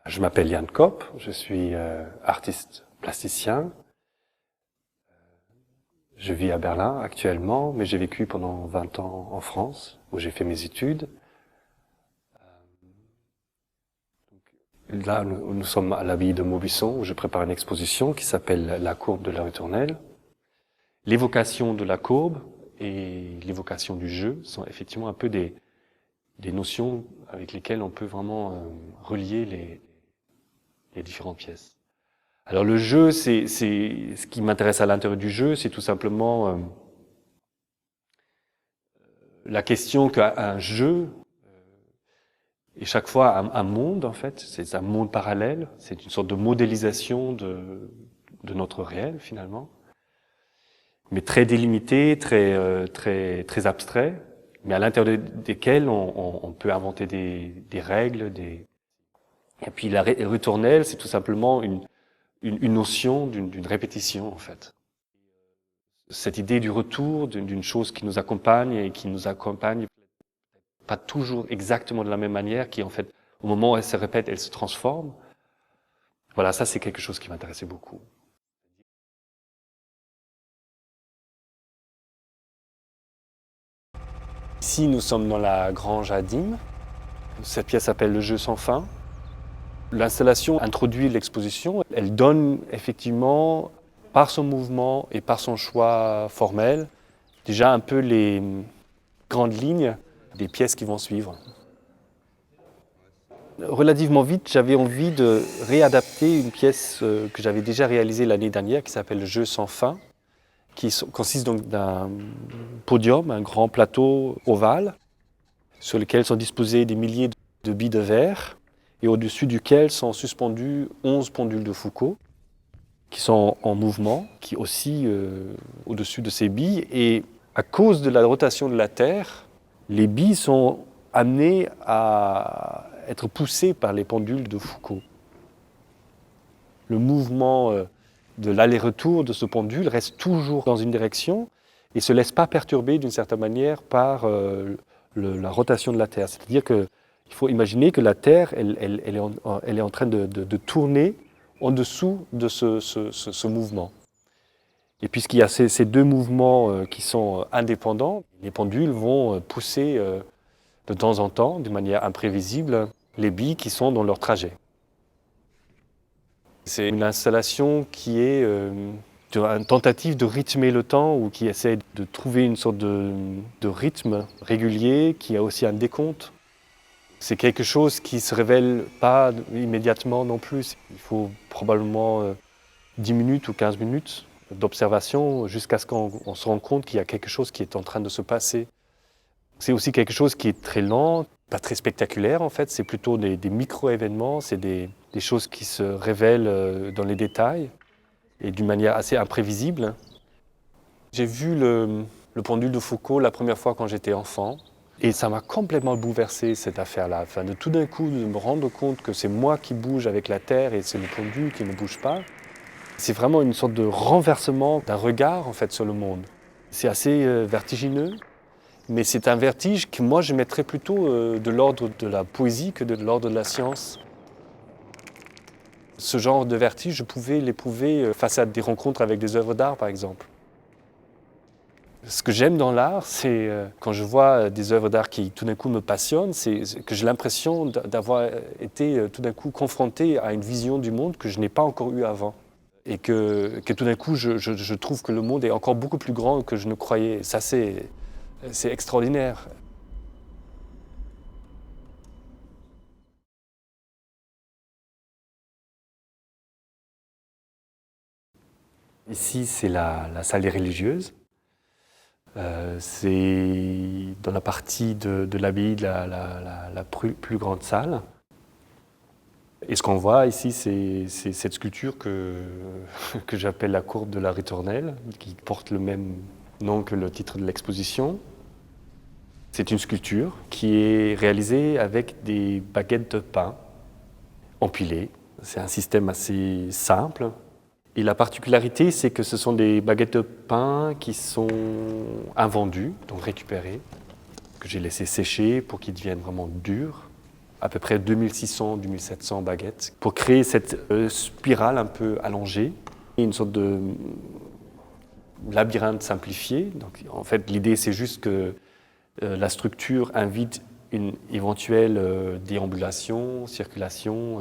Je m'appelle Jan Kopp, je suis artiste plasticien. Je vis à Berlin actuellement, mais j'ai vécu pendant 20 ans en France, où j'ai fait mes études. Là, nous sommes à l'abbaye de Maubuisson, où je prépare une exposition qui s'appelle La courbe de la ritournelle. L'évocation de la courbe et l'évocation du jeu sont effectivement un peu des notions avec lesquelles on peut vraiment relier les différentes pièces. Alors le jeu, c'est ce qui m'intéresse à l'intérieur du jeu, c'est tout simplement la question qu'un jeu est chaque fois un monde en fait, c'est un monde parallèle, c'est une sorte de modélisation de notre réel finalement, mais très délimité, très abstrait, mais à l'intérieur desquels on peut inventer des règles, et puis la ritournelle, c'est tout simplement une notion d'une répétition en fait. Cette idée du retour, d'une chose qui nous accompagne et qui nous accompagne pas toujours exactement de la même manière, qui en fait, au moment où elle se répète, elle se transforme. Voilà, ça c'est quelque chose qui m'intéressait beaucoup. Ici, nous sommes dans la Grange à Dîmes. Cette pièce s'appelle Le jeu sans fin. L'installation introduit l'exposition. Elle donne effectivement, par son mouvement et par son choix formel, déjà un peu les grandes lignes des pièces qui vont suivre. Relativement vite, j'avais envie de réadapter une pièce que j'avais déjà réalisée l'année dernière qui s'appelle Le jeu sans fin, qui consiste donc d'un podium, un grand plateau ovale, sur lequel sont disposés des milliers de billes de verre et au-dessus duquel sont suspendus 11 pendules de Foucault qui sont en mouvement, qui oscillent au-dessus de ces billes. Et à cause de la rotation de la Terre, les billes sont amenées à être poussées par les pendules de Foucault. Le mouvement de l'aller-retour de ce pendule reste toujours dans une direction et ne se laisse pas perturber d'une certaine manière par la rotation de la Terre. C'est-à-dire qu'il faut imaginer que la Terre, elle est en train de tourner en dessous de ce mouvement. Et puisqu'il y a ces deux mouvements qui sont indépendants, les pendules vont pousser de temps en temps, de manière imprévisible, les billes qui sont dans leur trajet. C'est une installation qui est une tentative de rythmer le temps ou qui essaie de trouver une sorte de rythme régulier, qui a aussi un décompte. C'est quelque chose qui ne se révèle pas immédiatement non plus. Il faut probablement 10 minutes ou 15 minutes d'observation jusqu'à ce qu'on se rende compte qu'il y a quelque chose qui est en train de se passer. C'est aussi quelque chose qui est très lent, pas très spectaculaire en fait, c'est plutôt des micro-événements, c'est des choses qui se révèlent dans les détails et d'une manière assez imprévisible. J'ai vu le pendule de Foucault la première fois quand j'étais enfant et ça m'a complètement bouleversé cette affaire-là. Enfin, de tout d'un coup de me rendre compte que c'est moi qui bouge avec la Terre et c'est le pendule qui ne bouge pas. C'est vraiment une sorte de renversement d'un regard en fait sur le monde. C'est assez vertigineux. Mais c'est un vertige que moi je mettrais plutôt de l'ordre de la poésie que de l'ordre de la science. Ce genre de vertige, je pouvais l'éprouver face à des rencontres avec des œuvres d'art par exemple. Ce que j'aime dans l'art, c'est quand je vois des œuvres d'art qui tout d'un coup me passionnent, c'est que j'ai l'impression d'avoir été tout d'un coup confronté à une vision du monde que je n'ai pas encore eue avant. Et que tout d'un coup je trouve que le monde est encore beaucoup plus grand que je ne croyais. Ça c'est extraordinaire. Ici, c'est la salle des religieuses. C'est dans la partie de l'abbaye la plus grande salle. Et ce qu'on voit ici, c'est cette sculpture que j'appelle la courbe de la ritournelle, qui porte le même nom que le titre de l'exposition. C'est une sculpture qui est réalisée avec des baguettes de pain empilées. C'est un système assez simple. Et la particularité, c'est que ce sont des baguettes de pain qui sont invendues, donc récupérées, que j'ai laissé sécher pour qu'ils deviennent vraiment durs. à peu près 2600-2700 baguettes, pour créer cette spirale un peu allongée, une sorte de labyrinthe simplifié. Donc, en fait, l'idée, c'est juste que la structure invite une éventuelle déambulation, circulation.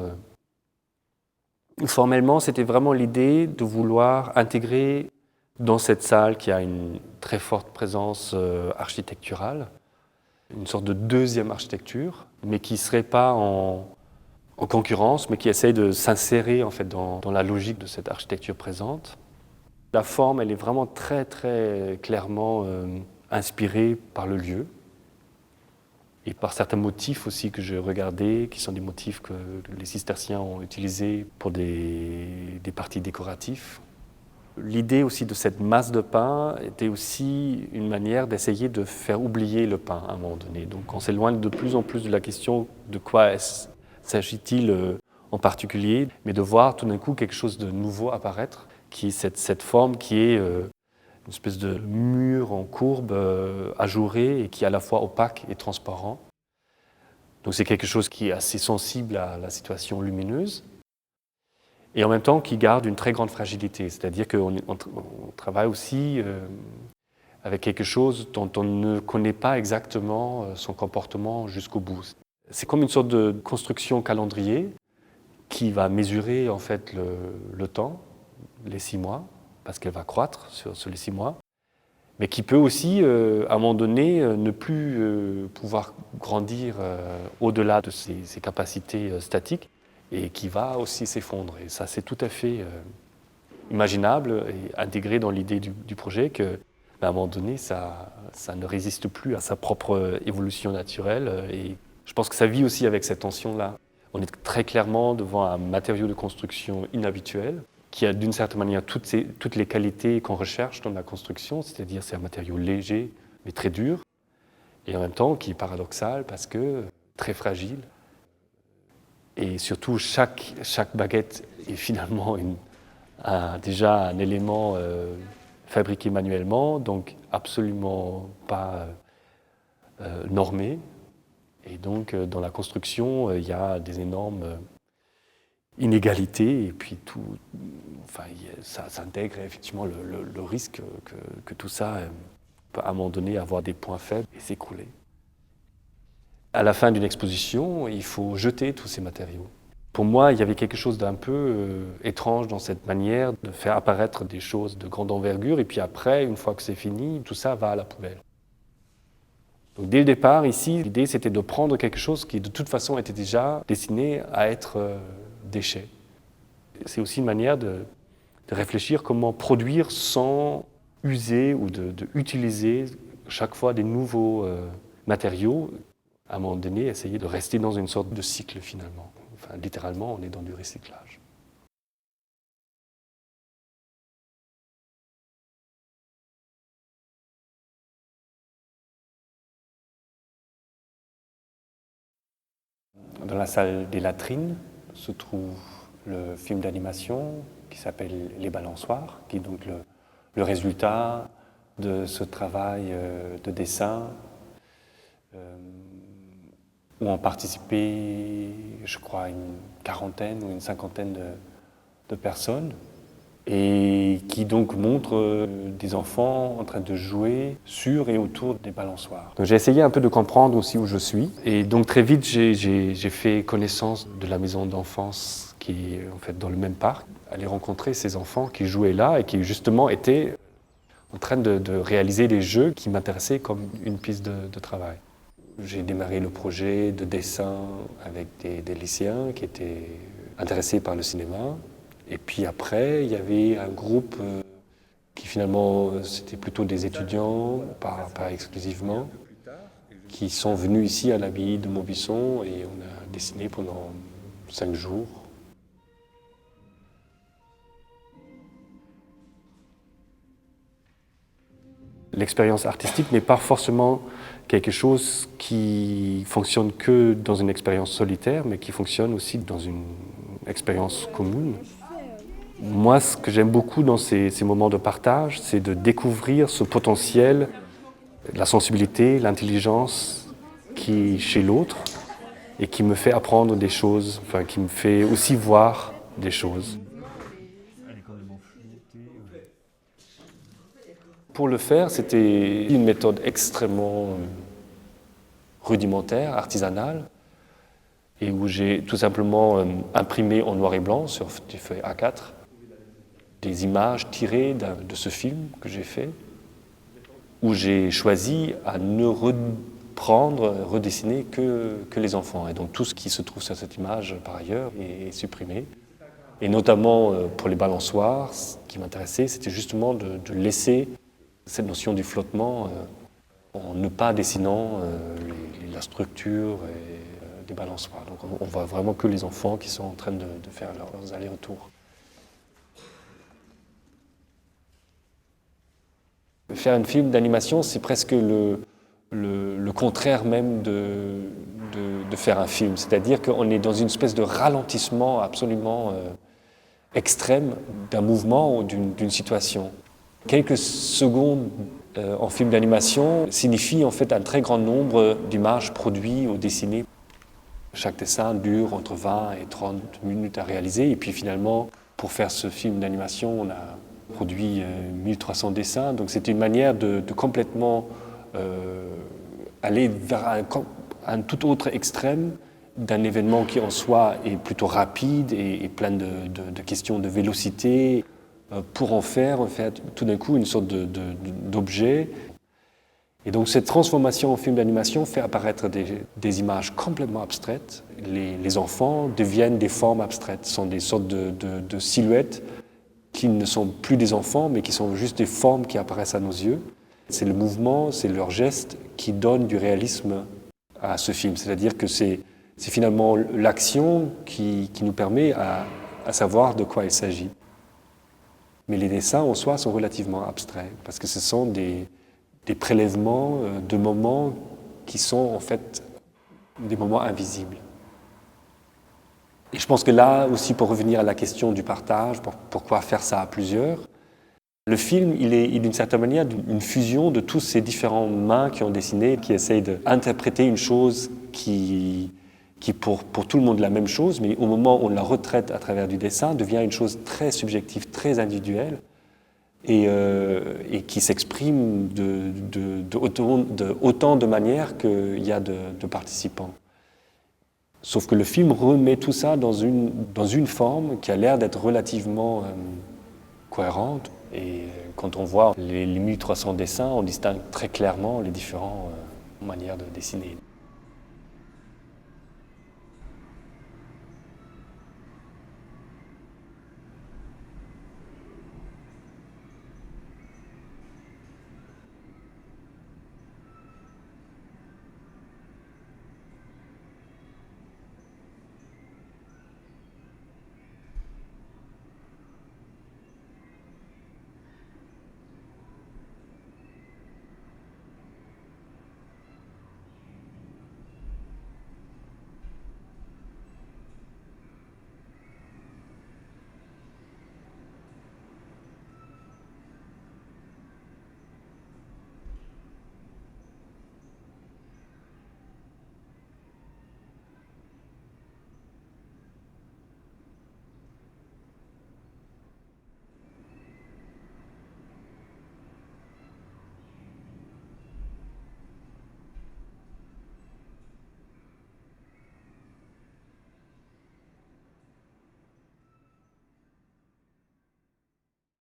Formellement, c'était vraiment l'idée de vouloir intégrer dans cette salle qui a une très forte présence architecturale, une sorte de deuxième architecture, mais qui ne serait pas en concurrence, mais qui essaye de s'insérer en fait dans la logique de cette architecture présente. La forme, elle est vraiment très très clairement inspirée par le lieu et par certains motifs aussi que je regardais, qui sont des motifs que les cisterciens ont utilisés pour des parties décoratives. L'idée aussi de cette masse de pain était aussi une manière d'essayer de faire oublier le pain à un moment donné. Donc on s'éloigne de plus en plus de la question de quoi s'agit-il en particulier, mais de voir tout d'un coup quelque chose de nouveau apparaître, qui est cette forme qui est une espèce de mur en courbe ajouré et qui est à la fois opaque et transparent. Donc c'est quelque chose qui est assez sensible à la situation lumineuse et en même temps qui garde une très grande fragilité. C'est-à-dire qu'on travaille aussi avec quelque chose dont on ne connaît pas exactement son comportement jusqu'au bout. C'est comme une sorte de construction calendrier qui va mesurer en fait le temps, les 6 mois, parce qu'elle va croître sur les 6 mois, mais qui peut aussi, à un moment donné, ne plus pouvoir grandir au-delà de ses capacités statiques et qui va aussi s'effondrer. Et ça, c'est tout à fait imaginable et intégré dans l'idée du projet que, à un moment donné, ça ne résiste plus à sa propre évolution naturelle. Et je pense que ça vit aussi avec cette tension-là. On est très clairement devant un matériau de construction inhabituel, qui a d'une certaine manière toutes les qualités qu'on recherche dans la construction, c'est-à-dire c'est un matériau léger mais très dur, et en même temps qui est paradoxal parce que très fragile. Et surtout, chaque baguette est finalement déjà un élément fabriqué manuellement, donc absolument pas normé. Et donc dans la construction, il y a des énormes inégalités, et puis ça intègre effectivement le risque que tout ça peut à un moment donné avoir des points faibles et s'écrouler. À la fin d'une exposition, il faut jeter tous ces matériaux. Pour moi, il y avait quelque chose d'un peu étrange dans cette manière de faire apparaître des choses de grande envergure, et puis après, une fois que c'est fini, tout ça va à la poubelle. Donc dès le départ, ici, l'idée c'était de prendre quelque chose qui de toute façon était déjà destiné à être déchet. C'est aussi une manière de réfléchir comment produire sans user ou de utiliser chaque fois des nouveaux matériaux. À un moment donné, essayer de rester dans une sorte de cycle finalement. Enfin, littéralement, on est dans du recyclage. Dans la salle des latrines se trouve le film d'animation qui s'appelle Les Balançoires, qui est donc le résultat de ce travail de dessin où ont participé, je crois, une quarantaine ou une cinquantaine de personnes, et qui donc montre des enfants en train de jouer sur et autour des balançoires. Donc j'ai essayé un peu de comprendre aussi où je suis, et donc très vite j'ai fait connaissance de la maison d'enfance qui est en fait dans le même parc, aller rencontrer ces enfants qui jouaient là et qui justement étaient en train de réaliser des jeux qui m'intéressaient comme une piste de travail. J'ai démarré le projet de dessin avec des lycéens qui étaient intéressés par le cinéma. Et puis après, il y avait un groupe qui finalement, c'était plutôt des étudiants, pas exclusivement, qui sont venus ici à l'abbaye de Maubuisson et on a dessiné pendant 5 jours. L'expérience artistique n'est pas forcément quelque chose qui fonctionne que dans une expérience solitaire, mais qui fonctionne aussi dans une expérience commune. Moi, ce que j'aime beaucoup dans ces moments de partage, c'est de découvrir ce potentiel, la sensibilité, l'intelligence qui est chez l'autre, et qui me fait apprendre des choses, enfin qui me fait aussi voir des choses. Pour le faire, c'était une méthode extrêmement rudimentaire, artisanale, et où j'ai tout simplement imprimé en noir et blanc sur des feuilles A4 des images tirées de ce film que j'ai fait, où j'ai choisi à ne reprendre, redessiner que les enfants. Et donc tout ce qui se trouve sur cette image par ailleurs est supprimé. Et notamment pour les balançoires, ce qui m'intéressait, c'était justement de laisser cette notion du flottement en ne pas dessinant la structure des balançoires. Donc on voit vraiment que les enfants qui sont en train de faire leurs allers-retours. Faire un film d'animation, c'est presque le contraire même de faire un film. C'est-à-dire qu'on est dans une espèce de ralentissement absolument extrême d'un mouvement ou d'une situation. Quelques secondes en film d'animation signifient en fait un très grand nombre d'images produites ou dessinées. Chaque dessin dure entre 20 et 30 minutes à réaliser. Et puis finalement, pour faire ce film d'animation, on a produit 1300 dessins. Donc c'est une manière de complètement aller vers un tout autre extrême d'un événement qui en soi est plutôt rapide et plein de questions de vélocité, pour en faire tout d'un coup une sorte d'objet. Et donc cette transformation en film d'animation fait apparaître des images complètement abstraites. Les enfants deviennent des formes abstraites, sont des sortes de silhouettes qui ne sont plus des enfants, mais qui sont juste des formes qui apparaissent à nos yeux. C'est le mouvement, c'est leur geste qui donne du réalisme à ce film. C'est-à-dire que c'est finalement l'action qui nous permet à savoir de quoi il s'agit. Mais les dessins en soi sont relativement abstraits, parce que ce sont des prélèvements de moments qui sont en fait des moments invisibles. Et je pense que là aussi, pour revenir à la question du partage, pourquoi faire ça à plusieurs, le film, il est d'une certaine manière une fusion de tous ces différentes mains qui ont dessiné, qui essayent d'interpréter une chose qui pour tout le monde la même chose, mais au moment où on la retraite à travers du dessin, devient une chose très subjective, très individuelle, et qui s'exprime autant de manières qu'il y a de participants. Sauf que le film remet tout ça dans une forme qui a l'air d'être relativement cohérente. Et quand on voit les 1300 dessins, on distingue très clairement les différentes manières de dessiner.